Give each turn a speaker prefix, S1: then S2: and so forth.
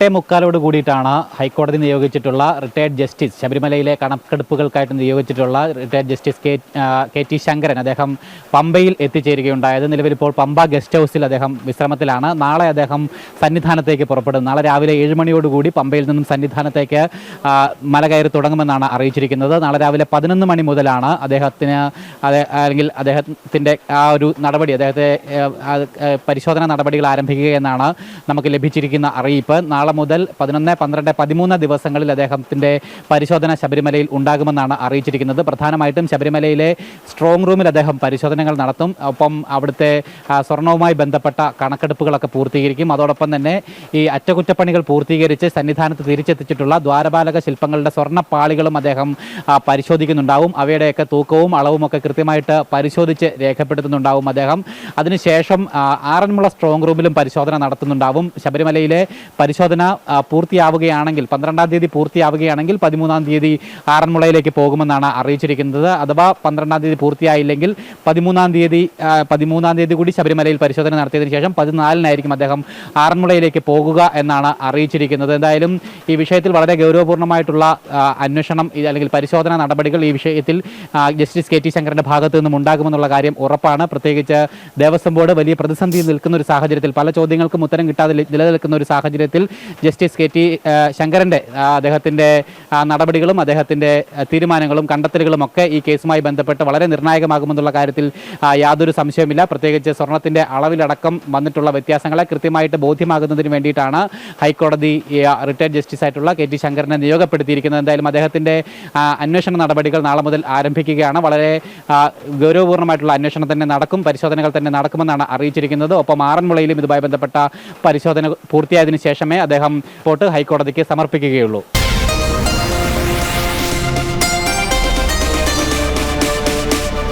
S1: 8:45 കൂടിയിട്ടാണ് ഹൈക്കോടതി നിയോഗിച്ചിട്ടുള്ള retired justice ശബരിമലയിലെ കണക്കെടുപ്പുകൾക്കായിട്ട് നിയോഗിച്ചിട്ടുള്ള retired justice K T Shankaran അദ്ദേഹം പമ്പയിൽ എത്തിച്ചേരുകയുണ്ടായത്. നിലവിലിപ്പോൾ പമ്പ ഗസ്റ്റ് ഹൗസിൽ അദ്ദേഹം വിശ്രമത്തിലാണ്. നാളെ അദ്ദേഹം സന്നിധാനത്തേക്ക് പുറപ്പെടും. നാളെ രാവിലെ 7 മണിയോടുകൂടി പമ്പയിൽ നിന്നും സന്നിധാനത്തേക്ക് മല കയറി തുടങ്ങുമെന്നാണ് അറിയിച്ചിരിക്കുന്നത്. നാളെ രാവിലെ 11 മണി മുതലാണ് അദ്ദേഹത്തിൻ്റെ ആ ഒരു നടപടി, പരിശോധനാ നടപടികൾ ആരംഭിക്കുകയെന്നാണ് നമുക്ക് ലഭിച്ചിരിക്കുന്ന അറിയിപ്പ്. നാളെ മുതൽ 11, 12, 13 ദിവസങ്ങളിൽ അദ്ദേഹത്തിൻ്റെ പരിശോധന ശബരിമലയിൽ ഉണ്ടാകുമെന്നാണ് അറിയിച്ചിരിക്കുന്നത്. പ്രധാനമായിട്ടും ശബരിമലയിലെ സ്ട്രോങ് റൂമിൽ അദ്ദേഹം പരിശോധനകൾ നടത്തും. ഒപ്പം അവിടുത്തെ സ്വർണവുമായി ബന്ധപ്പെട്ട കണക്കെടുപ്പുകളൊക്കെ പൂർത്തീകരിക്കും. അതോടൊപ്പം തന്നെ ഈ അറ്റകുറ്റപ്പണികൾ പൂർത്തീകരിച്ച് സന്നിധാനത്ത് തിരിച്ചെത്തിച്ചിട്ടുള്ള ദ്വാരപാലക ശില്പങ്ങളുടെ സ്വർണ്ണപ്പാളികളും അദ്ദേഹം പരിശോധിക്കുന്നുണ്ടാവും. അവയുടെയൊക്കെ തൂക്കവും അളവുമൊക്കെ കൃത്യമായിട്ട് പരിശോധിച്ച് രേഖപ്പെടുത്തുന്നുണ്ടാവും അദ്ദേഹം. അതിനുശേഷം ആറന്മുള സ്ട്രോങ് റൂമിലും പരിശോധന നടത്തുന്നുണ്ടാവും. ശബരിമലയിലെ പരിശോധന പൂർത്തിയാവുകയാണെങ്കിൽ 12-ാം തീയതി പൂർത്തിയാവുകയാണെങ്കിൽ 13-ാം തീയതി ആറന്മുളയിലേക്ക് പോകുമെന്നാണ് അറിയിച്ചിരിക്കുന്നത്. അഥവാ 12-ാം തീയതി പൂർത്തിയായില്ലെങ്കിൽ 13-ാം തീയതി കൂടി ശബരിമലയിൽ പരിശോധന നടത്തിയതിനു ശേഷം 14-നായിരിക്കും അദ്ദേഹം ആറന്മുളയിലേക്ക് പോകുക എന്നാണ് അറിയിച്ചിരിക്കുന്നത്. എന്തായാലും ഈ വിഷയത്തിൽ വളരെ ഗൗരവപൂർണ്ണമായിട്ടുള്ള അന്വേഷണം അല്ലെങ്കിൽ പരിശോധനാ നടപടികൾ ഈ വിഷയത്തിൽ ജസ്റ്റിസ് കെ ടി ശങ്കരൻ്റെ ഭാഗത്തു നിന്നും ഉണ്ടാകുമെന്നുള്ള കാര്യം ഉറപ്പാണ്. പ്രത്യേകിച്ച് ദേവസ്വം ബോർഡ് വലിയ പ്രതിസന്ധിയിൽ നിൽക്കുന്ന ഒരു സാഹചര്യത്തിൽ, പല ചോദ്യങ്ങൾക്കും ഉത്തരം കിട്ടാതെ നിലനിൽക്കുന്ന ഒരു സാഹചര്യത്തിൽ ജസ്റ്റിസ് കെ ടി ശങ്കരൻ്റെ അദ്ദേഹത്തിൻ്റെ നടപടികളും അദ്ദേഹത്തിൻ്റെ തീരുമാനങ്ങളും കണ്ടെത്തലുകളും ഒക്കെ ഈ കേസുമായി ബന്ധപ്പെട്ട് വളരെ നിർണായകമാകുമെന്നുള്ള കാര്യത്തിൽ യാതൊരു സംശയവുമില്ല. പ്രത്യേകിച്ച് സ്വർണത്തിൻ്റെ അളവിലടക്കം വന്നിട്ടുള്ള വ്യത്യാസങ്ങളെ കൃത്യമായിട്ട് ബോധ്യമാകുന്നതിന് വേണ്ടിയിട്ടാണ് ഹൈക്കോടതി റിട്ടയർഡ് ജസ്റ്റിസ് ആയിട്ടുള്ള കെ ടി ശങ്കരനെ നിയോഗപ്പെടുത്തിയിരിക്കുന്നത്. എന്തായാലും അദ്ദേഹത്തിൻ്റെ അന്വേഷണ നടപടികൾ നാളെ മുതൽ ആരംഭിക്കുകയാണ്. വളരെ ഗൗരവപൂർണ്ണമായിട്ടുള്ള അന്വേഷണം തന്നെ നടക്കും, പരിശോധനകൾ തന്നെ നടക്കുമെന്നാണ് അറിയിച്ചിരിക്കുന്നത്. ഒപ്പം ആറന്മുളയിലും ഇതുമായി ബന്ധപ്പെട്ട പരിശോധന പൂർത്തിയായതിനു ശേഷമേ അദ്ദേഹം റിപ്പോർട്ട് ഹൈക്കോടതിക്ക് സമർപ്പിക്കുകയുള്ളൂ.